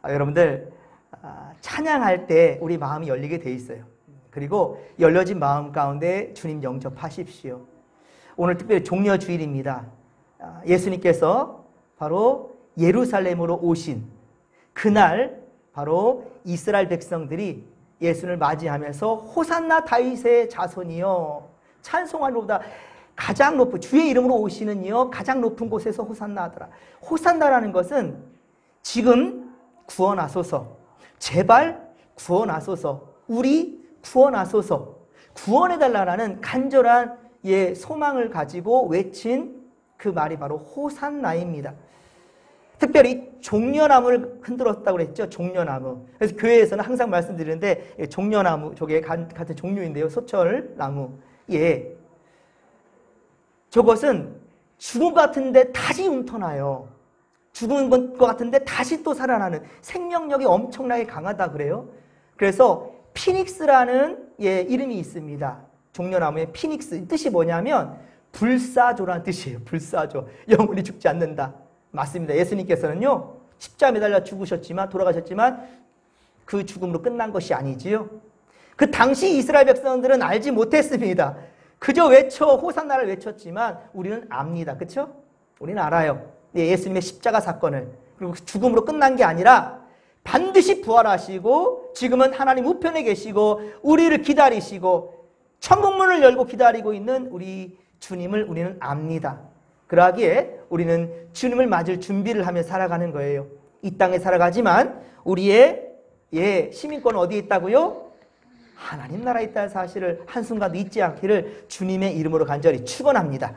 여러분들 찬양할 때 우리 마음이 열리게 돼 있어요. 그리고 열려진 마음 가운데 주님 영접하십시오. 오늘 특별히 종려주일입니다. 예수님께서 바로 예루살렘으로 오신 그날 바로 이스라엘 백성들이 예수를 맞이하면서 호산나 다윗의 자손이여 찬송하노다. 가장 높은 주의 이름으로 오시는 이여 가장 높은 곳에서 호산나 하더라. 호산나라는 것은 지금 구원하소서, 제발 구원하소서, 우리 구원하소서, 구원해달라는 간절한 소망을 가지고 외친 그 말이 바로 호산나입니다. 특별히 종려나무를 흔들었다고 그랬죠. 종려나무. 그래서 교회에서는 항상 말씀드리는데 종려나무 저게 같은 종류인데요. 소철나무. 저것은 죽은 것 같은데 다시 웅터나요. 죽은 것 같은데 다시 또 살아나는 생명력이 엄청나게 강하다 그래요. 그래서 피닉스라는 이름이 있습니다. 종려나무의 피닉스. 뜻이 뭐냐면 불사조라는 뜻이에요. 불사조. 영원히 죽지 않는다. 맞습니다. 예수님께서는요, 십자가에 매달려 죽으셨지만, 돌아가셨지만 그 죽음으로 끝난 것이 아니지요. 그 당시 이스라엘 백성들은 알지 못했습니다. 그저 호산나를 외쳤지만 우리는 압니다. 그렇죠? 우리는 알아요. 예수님의 십자가 사건을. 그리고 죽음으로 끝난 게 아니라 반드시 부활하시고 지금은 하나님 우편에 계시고 우리를 기다리시고 천국문을 열고 기다리고 있는 우리 주님을 우리는 압니다. 그러기에 우리는 주님을 맞을 준비를 하며 살아가는 거예요. 이 땅에 살아가지만 우리의 시민권은 어디에 있다고요? 하나님 나라에 있다는 사실을 한순간도 잊지 않기를 주님의 이름으로 간절히 축원합니다.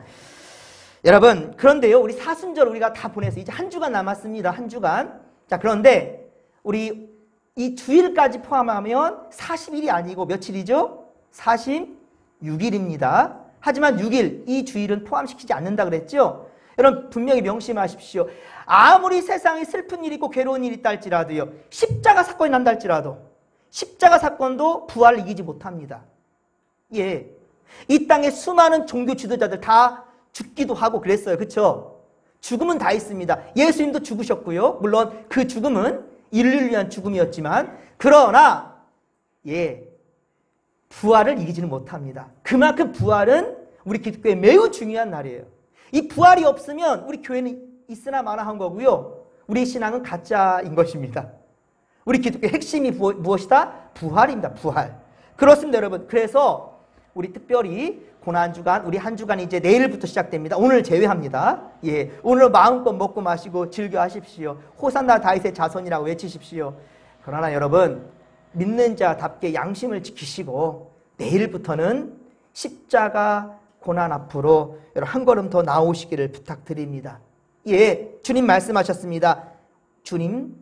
여러분, 그런데요, 우리 사순절 우리가 다 보내서 이제 한 주간 남았습니다. 한 주간. 자, 그런데 우리 이 주일까지 포함하면 40일이 아니고 며칠이죠? 46일입니다. 하지만 6일, 이 주일은 포함시키지 않는다 그랬죠? 여러분 분명히 명심하십시오. 아무리 세상에 슬픈 일이 있고 괴로운 일이 있다 할지라도요, 십자가 사건이 난다 할지라도 십자가 사건도 부활을 이기지 못합니다. 이 땅에 수많은 종교 지도자들 다 죽기도 하고 그랬어요. 그렇죠? 죽음은 다 있습니다. 예수님도 죽으셨고요. 물론 그 죽음은 인류를 위한 죽음이었지만, 그러나 부활을 이기지는 못합니다. 그만큼 부활은 우리 기독교에 매우 중요한 날이에요. 이 부활이 없으면 우리 교회는 있으나 마나한 거고요. 우리 신앙은 가짜인 것입니다. 우리 기독교의 핵심이 무엇이다? 부활입니다. 부활. 그렇습니다, 여러분. 그래서 우리 특별히 고난주간, 우리 한 주간이 이제 내일부터 시작됩니다. 오늘 제외합니다. 오늘 마음껏 먹고 마시고 즐겨 하십시오. 호산나 다윗의 자손이라고 외치십시오. 그러나 여러분, 믿는 자답게 양심을 지키시고 내일부터는 십자가 고난 앞으로 한 걸음 더 나오시기를 부탁드립니다. 주님 말씀하셨습니다. 주님,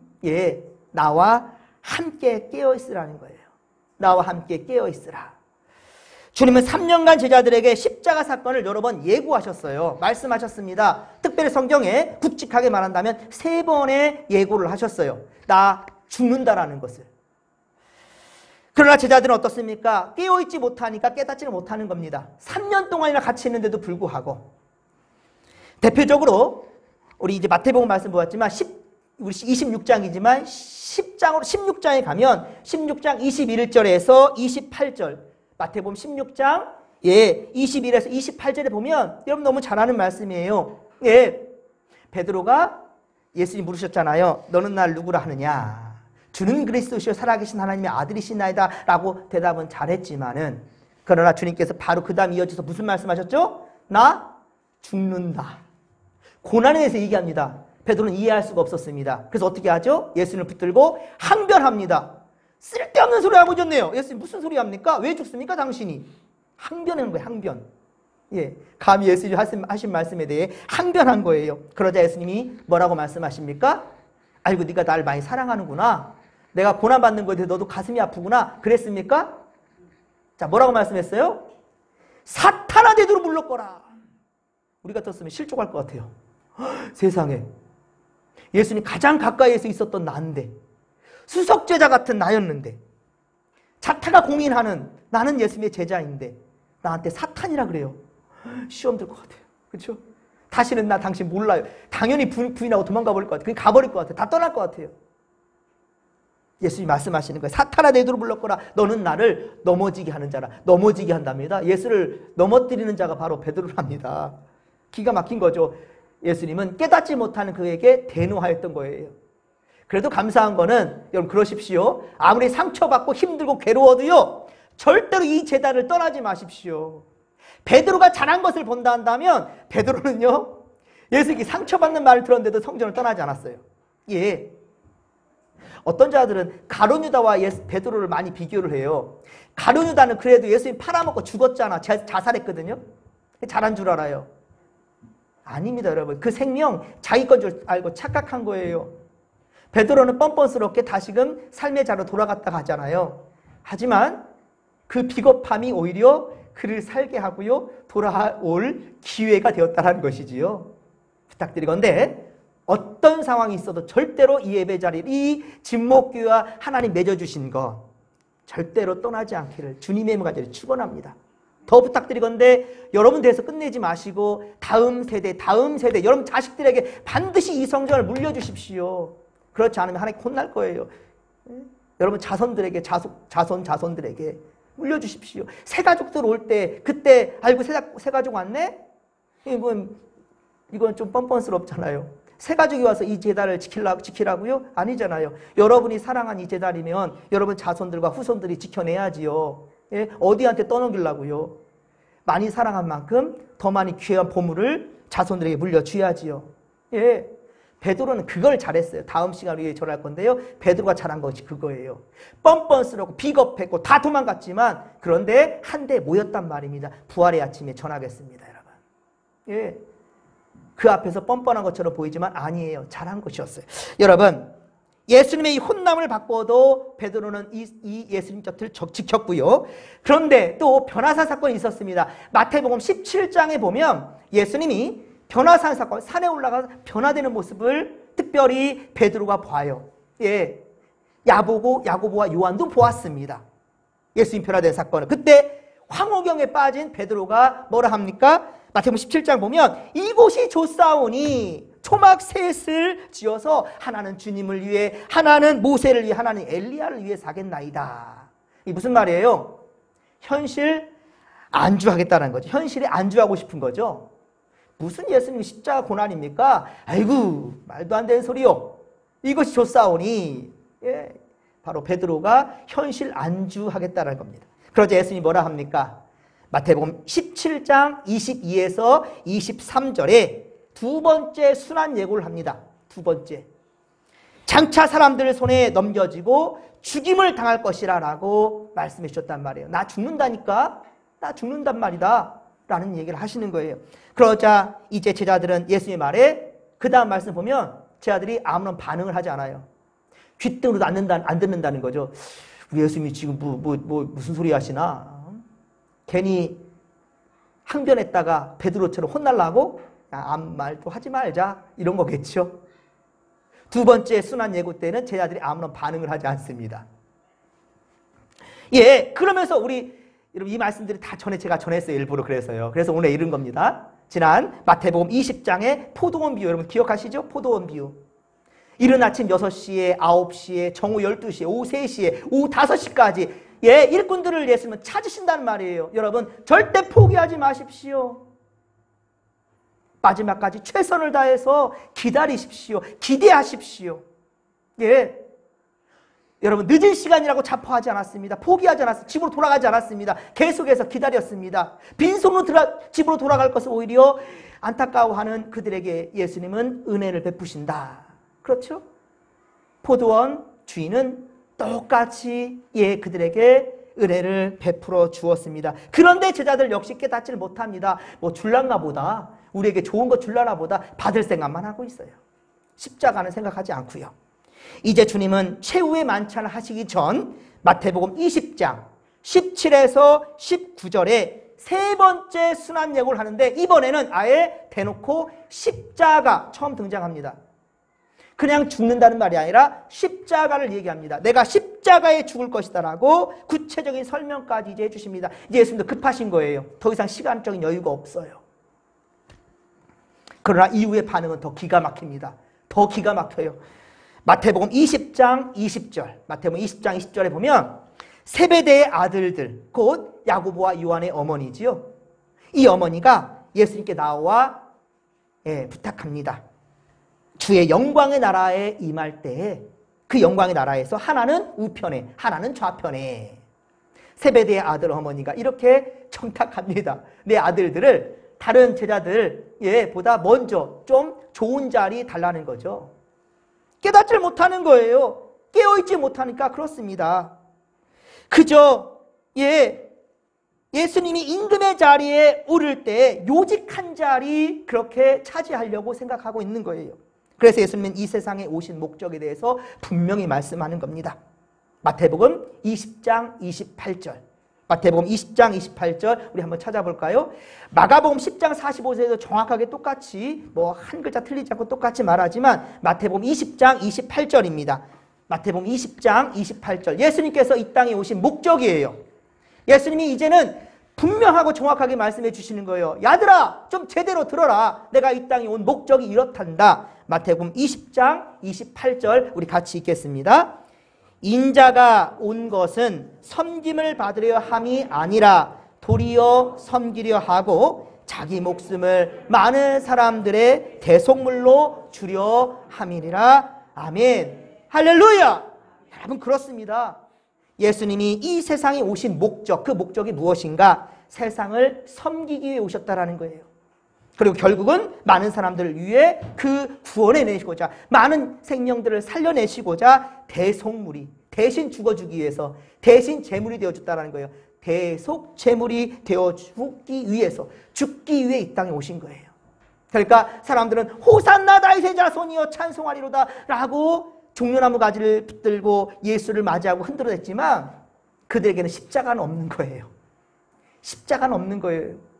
나와 함께 깨어있으라는 거예요. 나와 함께 깨어있으라. 주님은 3년간 제자들에게 십자가 사건을 여러 번 예고하셨어요. 말씀하셨습니다. 특별히 성경에 굵직하게 말한다면 3번의 예고를 하셨어요. 나 죽는다라는 것을. 그러나 제자들은 어떻습니까? 깨어있지 못하니까 깨닫지는 못하는 겁니다. 3년 동안이나 같이 있는데도 불구하고. 대표적으로 우리 이제 마태복음 말씀 보았지만 우리 26장이지만 16장에 가면 16장 21절에서 28절, 마태복음 16장 21에서 28절에 보면 여러분 너무 잘 아는 말씀이에요. 베드로가 예수님 물으셨잖아요. 너는 날 누구라 하느냐? 주는 그리스도시요 살아계신 하나님의 아들이시나이다 라고 대답은 잘했지만은, 그러나 주님께서 바로 그 다음 이어져서 무슨 말씀하셨죠? 나 죽는다. 고난에 대해서 얘기합니다. 베드로는 이해할 수가 없었습니다. 그래서 어떻게 하죠? 예수님을 붙들고 항변합니다. 쓸데없는 소리 하고 있었네요. 예수님 무슨 소리 합니까? 왜 죽습니까 당신이? 항변하는 거예요. 항변. 감히 예수님이 하신 말씀에 대해 항변한 거예요. 그러자 예수님이 뭐라고 말씀하십니까? 아이고 네가 나를 많이 사랑하는구나. 내가 고난받는 거에 대해 너도 가슴이 아프구나. 그랬습니까? 자, 뭐라고 말씀했어요? 사탄아 되도록 물러거라. 우리 같았으면 실족할 것 같아요. 세상에. 예수님 가장 가까이에서 있었던 나인데, 수석제자 같은 나였는데, 자타가 공인하는 나는 예수님의 제자인데 나한테 사탄이라 그래요. 시험 들 것 같아요. 그렇죠? 다시는 나 당신 몰라요. 당연히 부인하고 도망가 버릴 것 같아요. 그냥 가버릴 것 같아요. 다 떠날 것 같아요. 예수님이 말씀하시는 거예요. 사탄아 내 이름으로 불렀거라. 너는 나를 넘어지게 하는 자라. 넘어지게 한답니다. 예수를 넘어뜨리는 자가 바로 베드로랍니다. 기가 막힌 거죠. 예수님은 깨닫지 못하는 그에게 대노하였던 거예요. 그래도 감사한 거는 여러분 그러십시오. 아무리 상처받고 힘들고 괴로워도요. 절대로 이 제단을 떠나지 마십시오. 베드로가 잘한 것을 본다 한다면 베드로는요. 예수님이 상처받는 말을 들었는데도 성전을 떠나지 않았어요. 예. 어떤 자들은 가룟유다와 베드로를 많이 비교를 해요. 가룟유다는 그래도 예수님 팔아먹고 죽었잖아. 자살했거든요. 잘한 줄 알아요. 아닙니다, 여러분. 그 생명 자기 건 줄 알고 착각한 거예요. 베드로는 뻔뻔스럽게 다시금 삶의 자로 돌아갔다 가잖아요. 하지만 그 비겁함이 오히려 그를 살게 하고요. 돌아올 기회가 되었다는 것이지요. 부탁드리건대 어떤 상황이 있어도 절대로 이 예배 자리를 이 진목교회와 하나님 맺어주신 것 절대로 떠나지 않기를 주님의 이름으로 축원합니다. 더 부탁드리건대 여러분 대해서 끝내지 마시고 다음 세대 여러분 자식들에게 반드시 이 성전을 물려주십시오. 그렇지 않으면 하나님 혼날 거예요. 여러분 자손들에게 자손들에게 물려주십시오. 새가족들 올 때 그때 아이고 새가족 왔네? 이건 좀 뻔뻔스럽잖아요. 새가족이 와서 이 제단을 지키라고요? 아니잖아요. 여러분이 사랑한 이 제단이면 여러분 자손들과 후손들이 지켜내야지요. 예? 어디한테 떠넘기려고요? 많이 사랑한 만큼 더 많이 귀한 보물을 자손들에게 물려줘야지요. 예. 베드로는 그걸 잘했어요. 다음 시간 우리 전할 건데요. 베드로가 잘한 것이 그거예요. 뻔뻔스럽고 비겁했고 다 도망갔지만 그런데 한데 모였단 말입니다. 부활의 아침에 전하겠습니다, 여러분. 예. 그 앞에서 뻔뻔한 것처럼 보이지만 아니에요. 잘한 것이었어요. 여러분, 예수님의 이 혼남을 받고도 베드로는 이 예수님 곁을 지켰고요. 그런데 또 변화산 사건이 있었습니다. 마태복음 17장에 보면 예수님이 변화산 사건, 산에 올라가서 변화되는 모습을 특별히 베드로가 봐요. 예, 야고보와 요한도 보았습니다. 예수님 변화된 사건을. 그때 황홀경에 빠진 베드로가 뭐라 합니까? 마태복음 17장 보면 이곳이 좋사오니 초막 셋을 지어서 하나는 주님을 위해, 하나는 모세를 위해, 하나는 엘리야를 위해 사겠나이다. 이게 무슨 말이에요? 현실 안주하겠다는 거죠. 현실에 안주하고 싶은 거죠. 무슨 예수님이 십자가 고난입니까? 아이고 말도 안 되는 소리요. 이것이 좋사오니, 예, 바로 베드로가 현실 안주하겠다는 겁니다. 그러자 예수님이 뭐라 합니까? 마태복음 17장 22에서 23절에 두 번째 순환 예고를 합니다. 두 번째. 장차 사람들 손에 넘겨지고 죽임을 당할 것이라 라고 말씀해 주셨단 말이에요. 나 죽는다니까? 나 죽는단 말이다. 라는 얘기를 하시는 거예요. 그러자 이제 제자들은 예수님의 말에 그 다음 말씀 보면 제자들이 아무런 반응을 하지 않아요. 귓등으로도 안 듣는다는 거죠. 우리 예수님이 지금 무슨 소리 하시나? 괜히 항변했다가 베드로처럼 혼날라고? 아무 말도 하지 말자. 이런 거겠죠. 두 번째 순환 예고 때는 제자들이 아무런 반응을 하지 않습니다. 예, 그러면서 여러분 이 말씀들이 다 제가 전했어요. 일부러 그래서요. 그래서 오늘 이런 겁니다. 지난 마태복음 20장의 포도원 비유 여러분 기억하시죠? 포도원 비유. 이른 아침 6시에, 9시에, 정오 12시에, 오후 3시에, 오후 5시까지 예, 일꾼들을 예수님은 찾으신다는 말이에요. 여러분 절대 포기하지 마십시오. 마지막까지 최선을 다해서 기다리십시오. 기대하십시오. 예, 여러분 늦은 시간이라고 자포하지 않았습니다. 포기하지 않았습니다. 집으로 돌아가지 않았습니다. 계속해서 기다렸습니다. 빈손으로 집으로 돌아갈 것을 오히려 안타까워하는 그들에게 예수님은 은혜를 베푸신다. 그렇죠? 포도원 주인은 똑같이 그들에게 은혜를 베풀어 주었습니다. 그런데 제자들 역시 깨닫지를 못합니다. 뭐 줄란가 보다, 우리에게 좋은 거 줄라나 보다 받을 생각만 하고 있어요. 십자가는 생각하지 않고요. 이제 주님은 최후의 만찬을 하시기 전 마태복음 20장 17에서 19절에 세 번째 순환 예고를 하는데 이번에는 아예 대놓고 십자가 처음 등장합니다. 그냥 죽는다는 말이 아니라 십자가를 얘기합니다. 내가 십자가에 죽을 것이다 라고 구체적인 설명까지 이제 해주십니다. 이제 예수님도 급하신 거예요. 더 이상 시간적인 여유가 없어요. 그러나 이후의 반응은 더 기가 막힙니다. 더 기가 막혀요. 마태복음 20장 20절, 마태복음 20장 20절에 보면 세베대의 아들들, 곧 야고보와 요한의 어머니지요. 이 어머니가 예수님께 나와 부탁합니다. 주의 영광의 나라에 임할 때에 그 영광의 나라에서 하나는 우편에, 하나는 좌편에. 세베대의 아들 어머니가 이렇게 청탁합니다. 내 아들들을 다른 제자들보다 먼저 좀 좋은 자리 달라는 거죠. 깨닫질 못하는 거예요. 깨어있지 못하니까 그렇습니다. 그저 예수님이 임금의 자리에 오를 때 요직한 자리 그렇게 차지하려고 생각하고 있는 거예요. 그래서 예수님은 이 세상에 오신 목적에 대해서 분명히 말씀하는 겁니다. 마태복음 20장 28절. 마태복음 20장 28절 우리 한번 찾아볼까요? 마가복음 10장 45절에도 정확하게 똑같이 한 글자 틀리지 않고 똑같이 말하지만 마태복음 20장 28절입니다. 마태복음 20장 28절. 예수님께서 이 땅에 오신 목적이에요. 예수님이 이제는 분명하고 정확하게 말씀해 주시는 거예요. 야들아, 좀 제대로 들어라. 내가 이 땅에 온 목적이 이렇단다. 마태복음 20장 28절 우리 같이 읽겠습니다. 인자가 온 것은 섬김을 받으려 함이 아니라 도리어 섬기려 하고 자기 목숨을 많은 사람들의 대속물로 주려 함이니라. 아멘. 할렐루야. 여러분 그렇습니다. 예수님이 이 세상에 오신 목적, 그 목적이 무엇인가? 세상을 섬기기 위해 오셨다라는 거예요. 그리고 결국은 많은 사람들을 위해 그 구원해내시고자, 많은 생명들을 살려내시고자 대속물이, 대신 죽어주기 위해서 대신 제물이 되어줬다라는 거예요. 대속 제물이 되어 죽기 위해서, 죽기 위해 이 땅에 오신 거예요. 그러니까 사람들은 호산나 다윗의 자손이여 찬송하리로다 라고 종려나무 가지를 붙들고 예수를 맞이하고 흔들어댔지만 그들에게는 십자가는 없는 거예요. 십자가는 없는 거예요.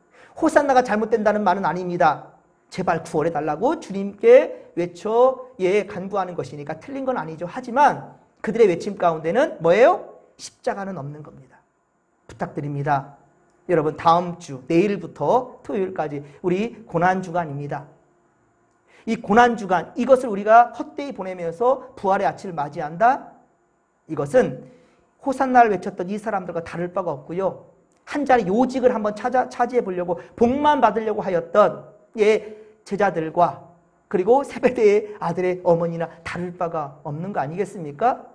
호산나가 잘못된다는 말은 아닙니다. 제발 구원해달라고 주님께 외쳐 간구하는 것이니까 틀린 건 아니죠. 하지만 그들의 외침 가운데는 뭐예요? 십자가는 없는 겁니다. 부탁드립니다. 여러분 다음 주 내일부터 토요일까지 우리 고난주간입니다. 이 고난주간, 이것을 우리가 헛되이 보내면서 부활의 아침을 맞이한다? 이것은 호산나를 외쳤던 이 사람들과 다를 바가 없고요. 한 자리 요직을 한번 차지해 보려고 복만 받으려고 하였던 제자들과 그리고 세베대의 아들의 어머니나 다를 바가 없는 거 아니겠습니까?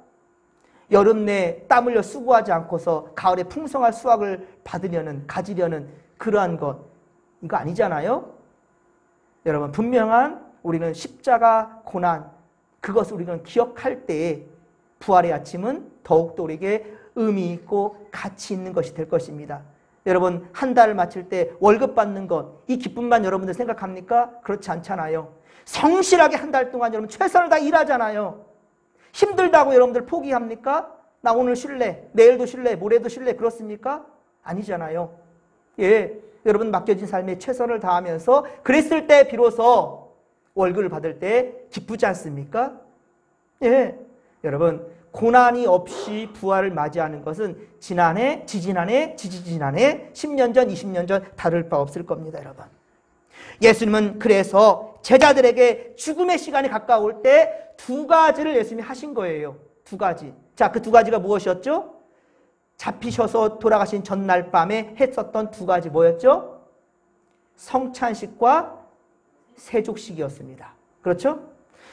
여름 내 땀 흘려 수고하지 않고서 가을에 풍성한 수확을 가지려는 그러한 것, 이거 아니잖아요? 여러분 분명한 우리는 십자가 고난, 그것을 우리는 기억할 때에 부활의 아침은 더욱더 우리에게 의미 있고 가치 있는 것이 될 것입니다. 여러분 한 달을 마칠 때 월급 받는 것, 이 기쁨만 여러분들 생각합니까? 그렇지 않잖아요. 성실하게 한 달 동안 여러분 최선을 다 일하잖아요. 힘들다고 여러분들 포기합니까? 나 오늘 쉴래, 내일도 쉴래, 모레도 쉴래, 그렇습니까? 아니잖아요. 여러분 맡겨진 삶에 최선을 다하면서 그랬을 때 비로소 월급을 받을 때 기쁘지 않습니까? 여러분 고난이 없이 부활을 맞이하는 것은 지난해, 지지난해, 지지지난해, 10년 전, 20년 전 다를 바 없을 겁니다, 여러분. 예수님은 그래서 제자들에게 죽음의 시간이 가까울 때 두 가지를 예수님이 하신 거예요. 두 가지. 자, 그 두 가지가 무엇이었죠? 잡히셔서 돌아가신 전날 밤에 했었던 두 가지 뭐였죠? 성찬식과 세족식이었습니다. 그렇죠?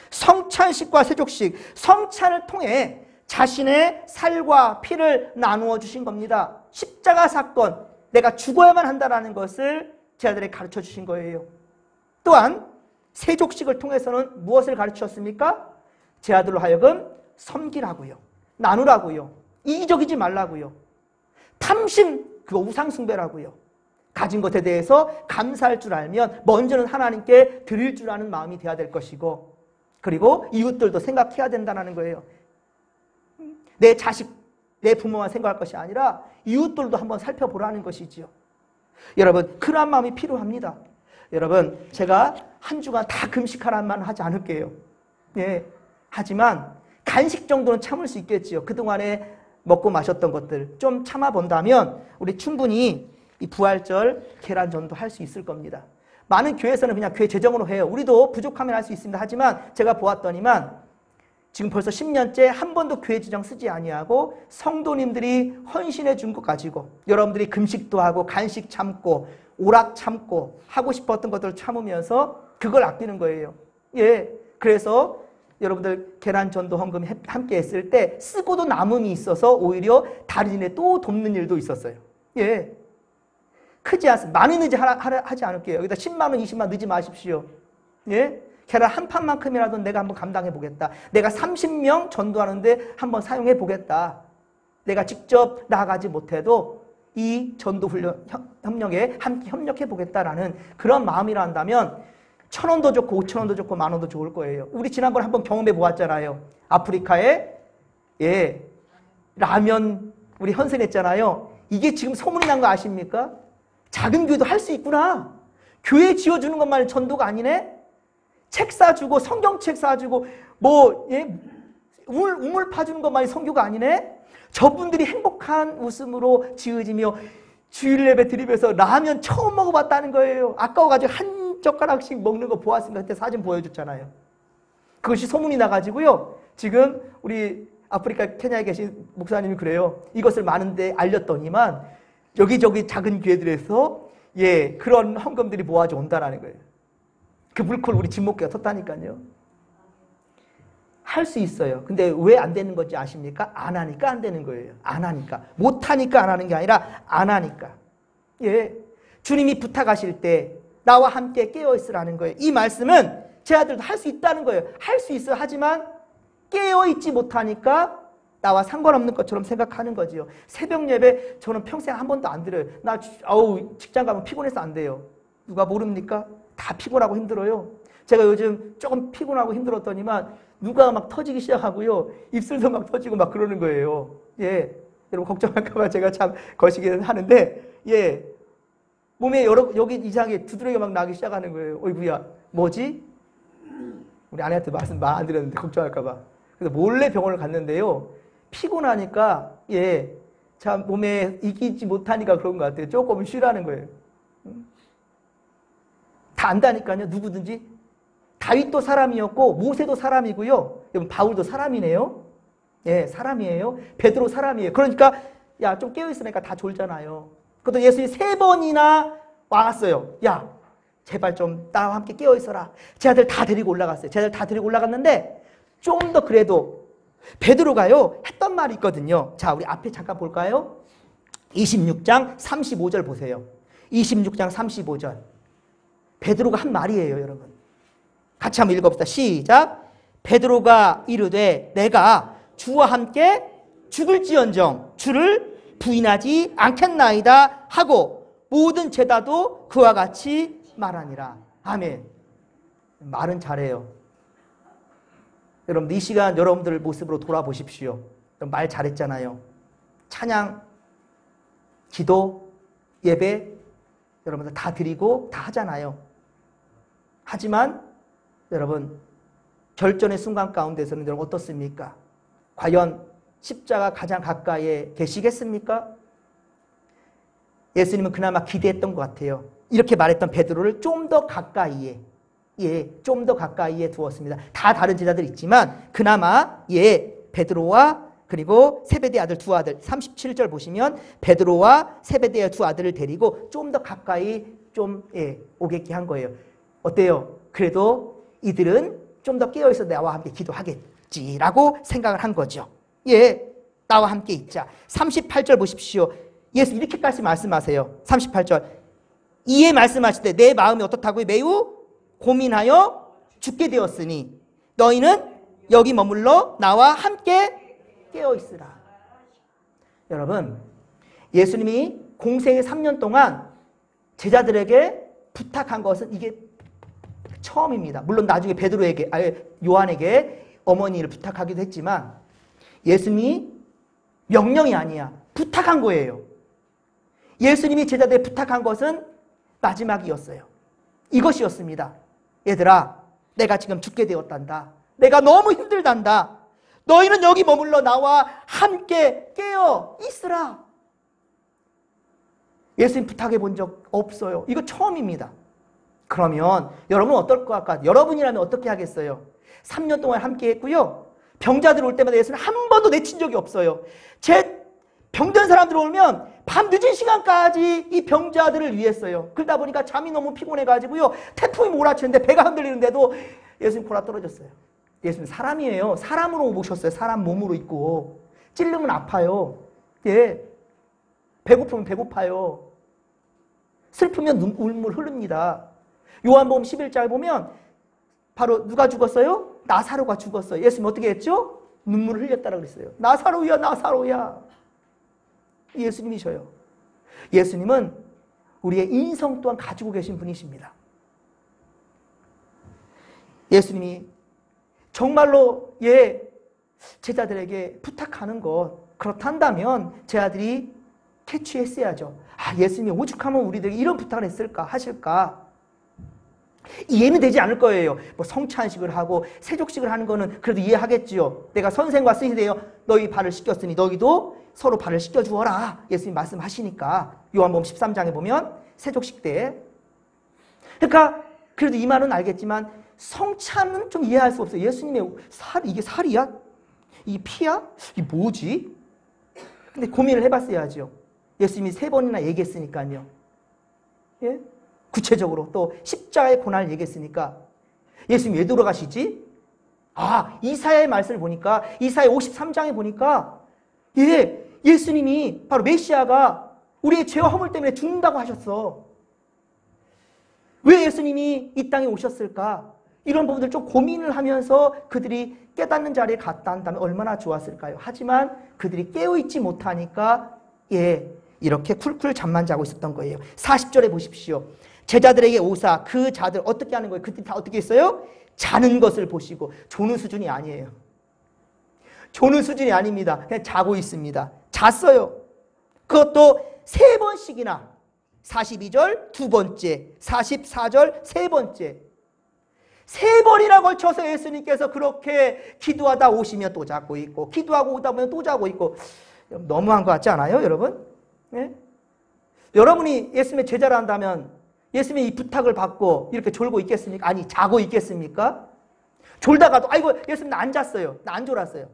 성찬식과 세족식, 성찬을 통해 자신의 살과 피를 나누어 주신 겁니다. 십자가 사건, 내가 죽어야만 한다는 것을 제자들에게 가르쳐 주신 거예요. 또한 세족식을 통해서는 무엇을 가르치셨습니까? 제자들로 하여금 섬기라고요. 나누라고요. 이기적이지 말라고요. 탐심, 그거 우상숭배라고요. 가진 것에 대해서 감사할 줄 알면 먼저는 하나님께 드릴 줄 아는 마음이 돼야 될 것이고, 그리고 이웃들도 생각해야 된다는 거예요. 내 자식, 내 부모만 생각할 것이 아니라 이웃들도 한번 살펴보라는 것이지요. 여러분 그러한 마음이 필요합니다. 여러분 제가 한 주간 다 금식하라는 말은 하지 않을게요. 하지만 간식 정도는 참을 수 있겠지요. 그동안에 먹고 마셨던 것들 좀 참아본다면 우리 충분히 이 부활절 계란전도 할 수 있을 겁니다. 많은 교회에서는 그냥 교회 재정으로 해요. 우리도 부족하면 할 수 있습니다. 하지만 제가 보았더니만 지금 벌써 10년째 한 번도 교회 지정 쓰지 아니하고 성도님들이 헌신해 준 것 가지고 여러분들이 금식도 하고 간식 참고 오락 참고 하고 싶었던 것들을 참으면서 그걸 아끼는 거예요. 예, 그래서 여러분들 계란 전도 헌금 함께 했을 때 쓰고도 남음이 있어서 오히려 다른 일에 또 돕는 일도 있었어요. 예, 크지 않습니다. 많이 하지 않을게요. 여기다 10만 원, 20만 원 넣지 마십시오. 예, 계란 한 판만큼이라도 내가 한번 감당해 보겠다. 내가 30명 전도하는데 한번 사용해 보겠다. 내가 직접 나가지 못해도 이 전도 훈련 협력에 함께 협력해 보겠다라는 그런 마음이라 한다면 1,000원도 좋고 5,000원도 좋고 10,000원도 좋을 거예요. 우리 지난번에 한번 경험해 보았잖아요. 아프리카에 예, 라면 우리 헌신했잖아요. 이게 지금 소문이 난 거 아십니까? 작은 교회도 할 수 있구나. 교회 지어주는 것만 전도가 아니네. 책 사주고 성경책 사주고 뭐 예, 우물 파주는 것만이 선교가 아니네. 저분들이 행복한 웃음으로 지으지며 주일 예배 드리면서 라면 처음 먹어봤다는 거예요. 아까워가지고 한 젓가락씩 먹는 거 보았습니다. 그때 사진 보여줬잖아요. 그것이 소문이 나가지고요. 지금 우리 아프리카 케냐에 계신 목사님이 그래요. 이것을 많은데 알렸더니만 여기저기 작은 교회들에서 예, 그런 헌금들이 모아져 온다라는 거예요. 그 물꼬를 우리 진목교가 텄다니까요. 할 수 있어요. 근데 왜 안 되는 건지 아십니까? 안 하니까 안 되는 거예요. 안 하니까. 못 하니까 안 하는 게 아니라 안 하니까. 예. 주님이 부탁하실 때 나와 함께 깨어 있으라는 거예요. 이 말씀은 제 아들도 할 수 있다는 거예요. 할 수 있어요. 하지만 깨어 있지 못하니까 나와 상관없는 것처럼 생각하는 거지요. 새벽 예배 저는 평생 한 번도 안 드려요. 나 직장 가면 피곤해서 안 돼요. 누가 모릅니까? 다 피곤하고 힘들어요. 제가 요즘 조금 피곤하고 힘들었더니만 누가 막 터지기 시작하고요. 입술도 막 터지고 막 그러는 거예요. 예. 여러분 걱정할까봐 제가 참 거시기는 하는데, 예. 몸에 여기 이상하게 두드러기가 막 나기 시작하는 거예요. 어이구야, 뭐지? 우리 아내한테 말 안 드렸는데 걱정할까봐. 그래서 몰래 병원을 갔는데요. 피곤하니까, 예. 참 몸에 이기지 못하니까 그런 것 같아요. 조금 쉬라는 거예요. 다 안다니까요. 누구든지. 다윗도 사람이었고 모세도 사람이고요. 여러분 바울도 사람이네요. 예, 사람이에요. 베드로 사람이에요. 그러니까 야, 좀 깨어있으니까 다 졸잖아요. 그것도 예수님이 3번이나 왔어요. 야, 제발 좀 나와 함께 깨어있어라. 제 아들 다 데리고 올라갔어요. 제 아들 다 데리고 올라갔는데 좀 더 그래도 베드로가요 했던 말이 있거든요. 자, 우리 앞에 잠깐 볼까요? 26장 35절 보세요. 26장 35절. 베드로가 한 말이에요, 여러분. 같이 한번 읽어봅시다. 시작. 베드로가 이르되 내가 주와 함께 죽을지언정 주를 부인하지 않겠나이다 하고 모든 제자도 그와 같이 말하니라. 아멘. 말은 잘해요. 여러분 이 시간 여러분들 모습으로 돌아보십시오. 말 잘했잖아요. 찬양, 기도, 예배 여러분들 다 드리고 다 하잖아요. 하지만 여러분 결전의 순간 가운데서는 여러분 어떻습니까? 과연 십자가 가장 가까이에 계시겠습니까? 예수님은 그나마 기대했던 것 같아요. 이렇게 말했던 베드로를 좀 더 가까이에, 예, 좀 더 가까이에 두었습니다. 다 다른 제자들 있지만 그나마 예, 베드로와 그리고 세베대 아들 두 아들 37절 보시면 베드로와 세베대의 두 아들을 데리고 좀 더 가까이 좀 예, 오겠게 한 거예요. 어때요? 그래도 이들은 좀 더 깨어있어 나와 함께 기도하겠지라고 생각을 한 거죠. 예, 나와 함께 있자. 38절 보십시오. 예수 이렇게까지 말씀하세요. 38절. 이에 말씀하실 때 내 마음이 어떻다고요? 매우 고민하여 죽게 되었으니 너희는 여기 머물러 나와 함께 깨어있으라. 여러분, 예수님이 공생의 3년 동안 제자들에게 부탁한 것은 이게 처음입니다. 물론 나중에 베드로에게, 요한에게 어머니를 부탁하기도 했지만 예수님이 명령이 아니야. 부탁한 거예요. 예수님이 제자들에게 부탁한 것은 마지막이었어요. 이것이었습니다. 얘들아, 내가 지금 죽게 되었단다. 내가 너무 힘들단다. 너희는 여기 머물러 나와 함께 깨어 있으라. 예수님 부탁해 본 적 없어요. 이거 처음입니다. 그러면 여러분은 어떨 것 같아요? 여러분이라면 어떻게 하겠어요? 3년 동안 함께 했고요. 병자들 올 때마다 예수는 한 번도 내친 적이 없어요. 제 병든 사람들 오면 밤 늦은 시간까지 이 병자들을 위했어요. 그러다 보니까 잠이 너무 피곤해가지고요. 태풍이 몰아치는데 배가 흔들리는데도 예수님 골아 떨어졌어요. 예수님 사람이에요. 사람으로 오셨어요. 사람 몸으로 있고. 찔르면 아파요. 예. 배고프면 배고파요. 슬프면 눈물 흐릅니다. 요한복음 11장에 보면 바로 누가 죽었어요? 나사로가 죽었어요. 예수님 어떻게 했죠? 눈물을 흘렸다고 그랬어요. 나사로야, 나사로야. 예수님이셔요. 예수님은 우리의 인성 또한 가지고 계신 분이십니다. 예수님이 정말로 제자들에게 부탁하는 것 그렇단다면 제자들이 캐치했어야죠. 아, 예수님이 오죽하면 우리들에게 이런 부탁을 했을까 하실까? 이해는 되지 않을 거예요. 뭐 성찬식을 하고 세족식을 하는 거는 그래도 이해하겠지요. 내가 선생과 스승이 되어 너희 발을 씻겼으니 너희도 서로 발을 씻겨주어라. 예수님 말씀하시니까 요한복음 13장에 보면 세족식 때. 그러니까 그래도 이 말은 알겠지만 성찬은 좀 이해할 수 없어요. 예수님의 이게 살이야? 이게 피야? 이게 뭐지? 근데 고민을 해봤어야죠. 예수님이 3번이나 얘기했으니까요. 예? 구체적으로 또 십자가의 고난을 얘기했으니까 예수님 왜 돌아가시지? 아, 이사야의 말씀을 보니까 이사야 53장에 보니까 예수님이 바로 메시아가 우리의 죄와 허물 때문에 죽는다고 하셨어. 왜 예수님이 이 땅에 오셨을까? 이런 부분들 좀 고민을 하면서 그들이 깨닫는 자리에 갔다 한다면 얼마나 좋았을까요? 하지만 그들이 깨어있지 못하니까 이렇게 쿨쿨 잠만 자고 있었던 거예요. 40절에 보십시오. 제자들에게 오사 그 자들 어떻게 하는 거예요? 그들이 다 어떻게 했어요? 자는 것을 보시고. 조는 수준이 아니에요. 조는 수준이 아닙니다. 그냥 자고 있습니다. 잤어요. 그것도 3번씩이나 42절 2번째, 44절 3번째. 3번이나 걸쳐서 예수님께서 그렇게 기도하다 오시면 또 자고 있고 기도하고 오다 보면 또 자고 있고. 너무한 것 같지 않아요, 여러분? 네? 여러분이 예수님의 제자를 한다면 예수님의 이 부탁을 받고 이렇게 졸고 있겠습니까? 아니, 자고 있겠습니까? 졸다가도 아이고 예수님 나 안 잤어요. 나 안 졸았어요.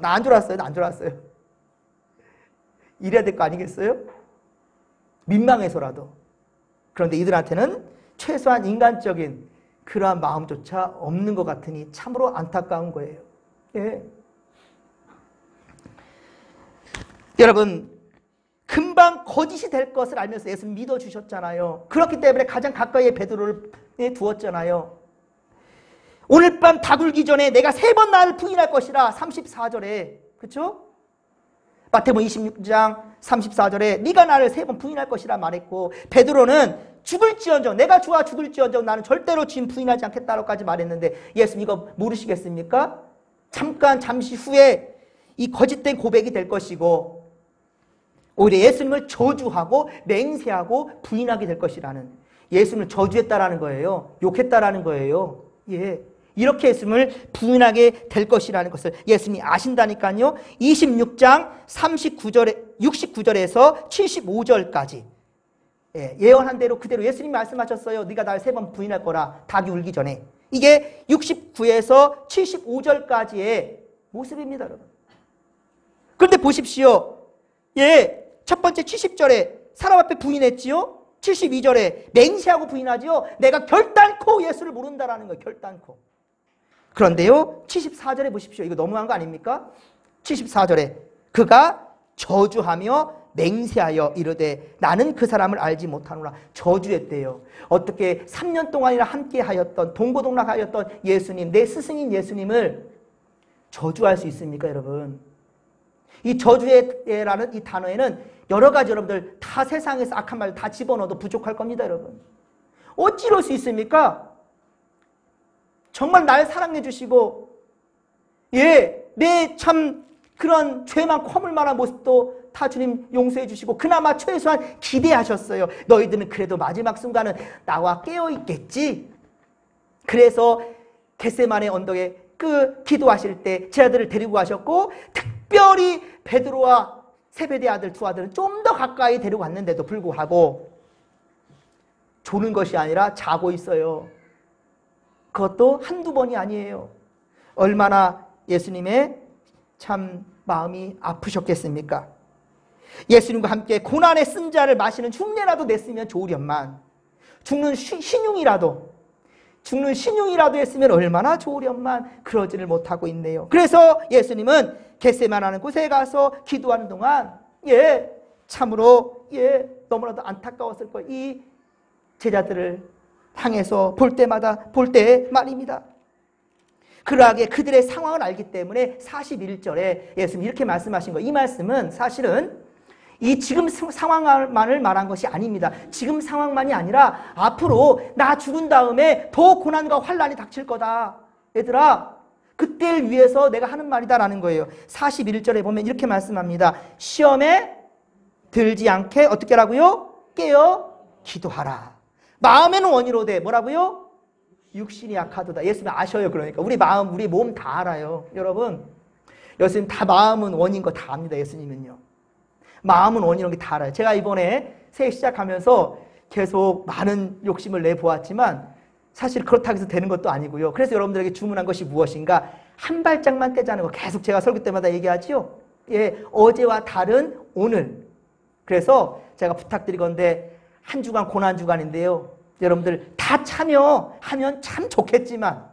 나 안 졸았어요. 나 안 졸았어요. 이래야 될 거 아니겠어요? 민망해서라도. 그런데 이들한테는 최소한 인간적인 그러한 마음조차 없는 것 같으니 참으로 안타까운 거예요. 예. 여러분, 금방 거짓이 될 것을 알면서 예수님 믿어주셨잖아요. 그렇기 때문에 가장 가까이에 베드로를 두었잖아요. 오늘 밤 다 굴기 전에 내가 3번 나를 부인할 것이라 34절에. 그렇죠? 마태복음 26장 34절에 네가 나를 3번 부인할 것이라 말했고 베드로는 죽을지언정 내가 주와 죽을지언정 나는 절대로 주님 부인하지 않겠다고까지 말했는데 예수님 이거 모르시겠습니까? 잠시 후에 이 거짓된 고백이 될 것이고 오히려 예수님을 저주하고 맹세하고 부인하게 될 것이라는, 예수님을 저주했다라는 거예요. 욕했다라는 거예요. 이렇게 예수님을 부인하게 될 것이라는 것을 예수님이 아신다니까요. 26장 69절에서 75절까지 예언한 대로 그대로 예수님이 말씀하셨어요. 네가 날 3번 부인할 거라. 닭이 울기 전에. 이게 69에서 75절까지의 모습입니다, 여러분. 그런데 보십시오. 첫 번째 70절에 사람 앞에 부인했지요. 72절에 맹세하고 부인하지요. 내가 결단코 예수를 모른다라는 거예요. 결단코. 그런데요 74절에 보십시오. 이거 너무한 거 아닙니까? 74절에 그가 저주하며 맹세하여 이르되 나는 그 사람을 알지 못하노라. 저주했대요. 어떻게 3년 동안이나 함께 하였던 동고동락하였던 예수님, 내 스승인 예수님을 저주할 수 있습니까, 여러분? 이 저주라는 이 단어에는 여러 가지 여러분들 다 세상에서 악한 말 다 집어넣어도 부족할 겁니다, 여러분. 어찌 이럴 수 있습니까? 정말 날 사랑해 주시고 내 참 그런 죄 많고 허물 많은 모습도 다 주님 용서해 주시고 그나마 최소한 기대하셨어요. 너희들은 그래도 마지막 순간은 나와 깨어 있겠지. 그래서 겟세마네 언덕에 그 기도하실 때 제 아들을 데리고 가셨고 특별히 베드로와 세베대 아들 2아들은 좀 더 가까이 데리고 갔는데도 불구하고 조는 것이 아니라 자고 있어요. 그것도 한두 번이 아니에요. 얼마나 예수님의 참 마음이 아프셨겠습니까? 예수님과 함께 고난의 쓴자를 마시는 흉내라도 냈으면 좋으련만, 죽는 신용이라도 했으면 얼마나 좋으련만 그러지를 못하고 있네요. 그래서 예수님은 겟세마네라는 곳에 가서 기도하는 동안 참으로 너무나도 안타까웠을 거예요. 이 제자들을 향해서 볼 때 말입니다. 그러하게 그들의 상황을 알기 때문에 41절에 예수님이 이렇게 말씀하신 거예요. 이 말씀은 사실은 이 지금 상황만을 말한 것이 아닙니다. 지금 상황만이 아니라 앞으로 나 죽은 다음에 더 고난과 환난이 닥칠 거다. 얘들아, 그때를 위해서 내가 하는 말이다라는 거예요. 41절에 보면 이렇게 말씀합니다. 시험에 들지 않게 어떻게 하라고요? 깨어 기도하라. 마음에는 원이로되 뭐라고요? 육신이 약하도다. 예수님 아셔요. 그러니까 우리 마음, 우리 몸 다 알아요. 여러분, 예수님 다 마음은 원인 거 다 압니다. 예수님은요. 마음은 원인인 게 다 알아요. 제가 이번에 새해 시작하면서 계속 많은 욕심을 내보았지만 사실 그렇다고 해서 되는 것도 아니고요. 그래서 여러분들에게 주문한 것이 무엇인가? 한 발짝만 떼자는 거 계속 제가 설교 때마다 얘기하지요. 어제와 다른 오늘. 그래서 제가 부탁드리건데 한 주간 고난 주간인데요. 여러분들 다 참여하면 참 좋겠지만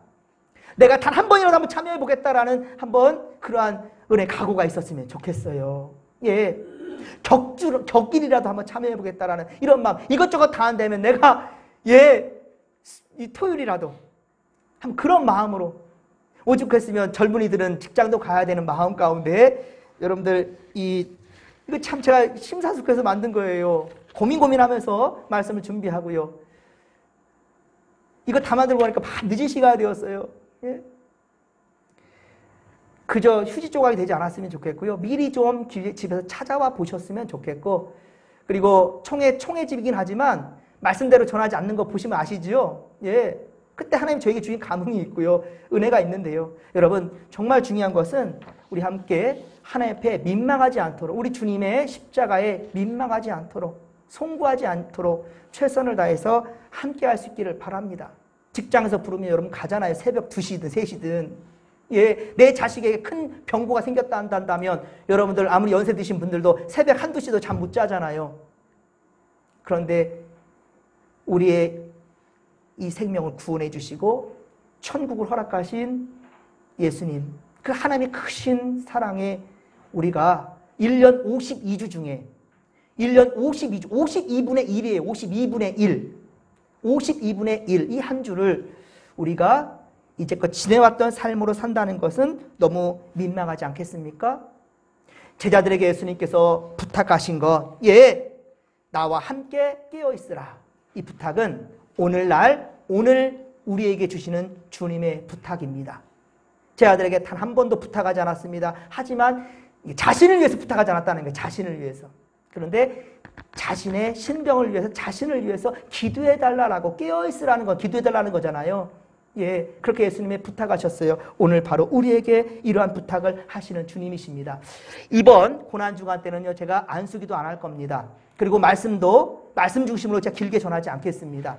내가 단 한 번이라도 한번 참여해보겠다라는 한번 그러한 은혜 각오가 있었으면 좋겠어요. 격일이라도 한번 참여해보겠다라는 이런 마음. 이것저것 다 안 되면 내가 이 토요일이라도 한 그런 마음으로 오죽했으면 젊은이들은 직장도 가야 되는 마음 가운데 여러분들 이거 참 제가 심사숙고해서 만든 거예요. 고민하면서 말씀을 준비하고요. 이거 다 만들고 하니까 늦은 시간이 되었어요. 그저 휴지 조각이 되지 않았으면 좋겠고요. 미리 좀 집에서 찾아와 보셨으면 좋겠고, 그리고 총회 집이긴 하지만 말씀대로 전하지 않는 거 보시면 아시죠? 그때 하나님 저에게 주신 감흥이 있고요. 은혜가 있는데요. 여러분, 정말 중요한 것은 우리 함께 하나님 앞에 민망하지 않도록, 우리 주님의 십자가에 민망하지 않도록, 송구하지 않도록 최선을 다해서 함께 할 수 있기를 바랍니다. 직장에서 부르면 여러분 가잖아요. 새벽 2시든 3시든. 내 자식에게 큰 병고가 생겼다 한다면 여러분들 아무리 연세 드신 분들도 새벽 1~2시도 잠 못 자잖아요. 그런데 우리의 이 생명을 구원해 주시고 천국을 허락하신 예수님, 그 하나님의 크신 사랑에 우리가 1년 52주 중에 1년 52주, 52분의 1이에요. 52분의 1. 52분의 1. 이 한 주를 우리가 이제껏 지내왔던 삶으로 산다는 것은 너무 민망하지 않겠습니까? 제자들에게 예수님께서 부탁하신 것, 나와 함께 깨어있으라. 이 부탁은 오늘 우리에게 주시는 주님의 부탁입니다. 제자들에게 단 한 번도 부탁하지 않았습니다. 하지만 자신을 위해서 부탁하지 않았다는 거예요. 자신을 위해서. 그런데 자신의 신병을 위해서, 자신을 위해서 기도해달라고, 깨어있으라는 건 기도해달라는 거잖아요. 그렇게 예수님의 부탁하셨어요. 오늘 바로 우리에게 이러한 부탁을 하시는 주님이십니다. 이번 고난주간 때는요, 제가 안수기도 안 할 겁니다. 그리고 말씀 중심으로 제가 길게 전하지 않겠습니다.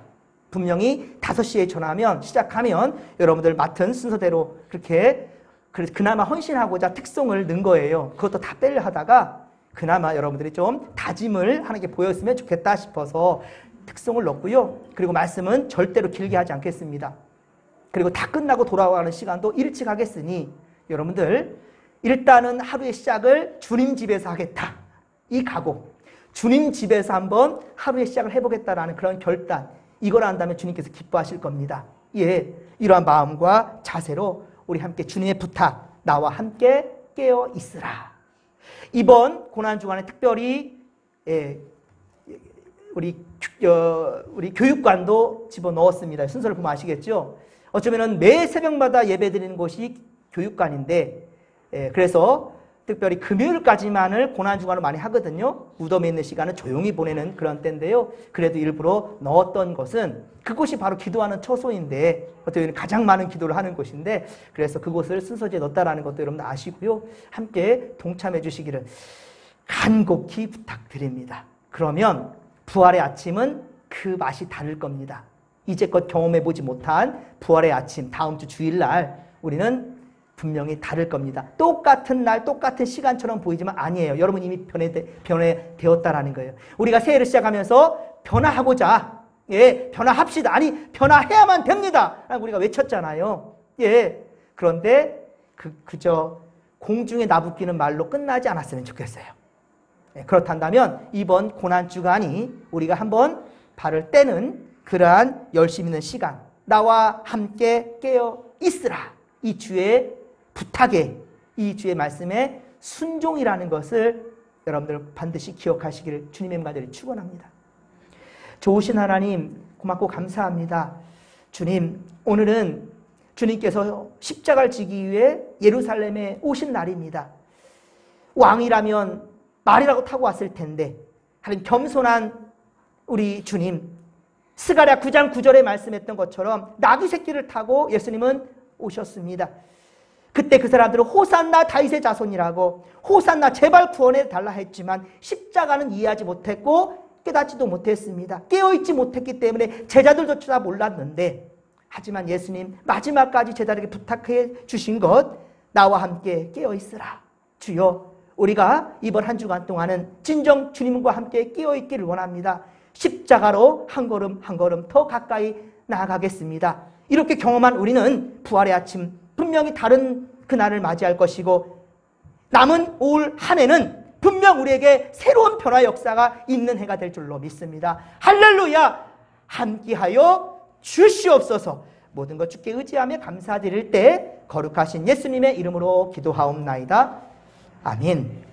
분명히 5시에 시작하면 여러분들 맡은 순서대로 그렇게 그나마 헌신하고자 특송을 넣은 거예요. 그것도 다 빼려 하다가 그나마 여러분들이 좀 다짐을 하는 게 보였으면 좋겠다 싶어서 특송을 넣고요. 그리고 말씀은 절대로 길게 하지 않겠습니다. 그리고 다 끝나고 돌아가는 시간도 일찍 하겠으니 여러분들 일단은 하루의 시작을 주님 집에서 하겠다. 이 각오. 주님 집에서 한번 하루의 시작을 해보겠다라는 그런 결단. 이걸 한다면 주님께서 기뻐하실 겁니다. 이러한 마음과 자세로 우리 함께 주님의 부탁, 나와 함께 깨어 있으라. 이번 고난주간에 특별히 우리 교육관도 집어넣었습니다. 순서를 보면 아시겠죠? 어쩌면 매 새벽마다 예배드리는 곳이 교육관인데, 그래서 특별히 금요일까지만을 고난주간으로 많이 하거든요. 무덤에 있는 시간은 조용히 보내는 그런 때인데요. 그래도 일부러 넣었던 것은 그곳이 바로 기도하는 처소인데, 어떻게 보면 가장 많은 기도를 하는 곳인데, 그래서 그곳을 순서지에 넣었다라는 것도 여러분 아시고요. 함께 동참해 주시기를 간곡히 부탁드립니다. 그러면 부활의 아침은 그 맛이 다를 겁니다. 이제껏 경험해보지 못한 부활의 아침, 다음 주 주일날 우리는 분명히 다를 겁니다. 똑같은 날, 똑같은 시간처럼 보이지만 아니에요. 여러분 이미 변해되었다라는 거예요. 우리가 새해를 시작하면서 변화하고자, 변화합시다. 아니, 변화해야만 됩니다. 라고 우리가 외쳤잖아요. 그런데 그저 공중에 나부끼는 말로 끝나지 않았으면 좋겠어요. 그렇단다면 이번 고난주간이 우리가 한번 발을 떼는 그러한 열심 있는 시간, 나와 함께 깨어 있으라. 이 주의 부탁에, 이 주의 말씀에 순종이라는 것을 여러분들 반드시 기억하시기를 주님의 간절히 축원합니다. 좋으신 하나님 고맙고 감사합니다. 주님, 오늘은 주님께서 십자가를 지기 위해 예루살렘에 오신 날입니다. 왕이라면 말이라고 타고 왔을 텐데 하나님 겸손한 우리 주님, 스가랴 9장 9절에 말씀했던 것처럼 나귀 새끼를 타고 예수님은 오셨습니다. 그때 그 사람들은 호산나 다윗의 자손이라고, 호산나 제발 구원해 달라 했지만 십자가는 이해하지 못했고 깨닫지도 못했습니다. 깨어있지 못했기 때문에 제자들조차 몰랐는데, 하지만 예수님 마지막까지 제자들에게 부탁해 주신 것, 나와 함께 깨어있으라. 주여, 우리가 이번 한 주간 동안은 진정 주님과 함께 깨어있기를 원합니다. 십자가로 한 걸음 한 걸음 더 가까이 나아가겠습니다. 이렇게 경험한 우리는 부활의 아침 분명히 다른 그날을 맞이할 것이고, 남은 올 한 해는 분명 우리에게 새로운 변화 역사가 있는 해가 될 줄로 믿습니다. 할렐루야! 함께하여 주시옵소서. 모든 것 주께 의지하며 감사드릴 때 거룩하신 예수님의 이름으로 기도하옵나이다. 아멘.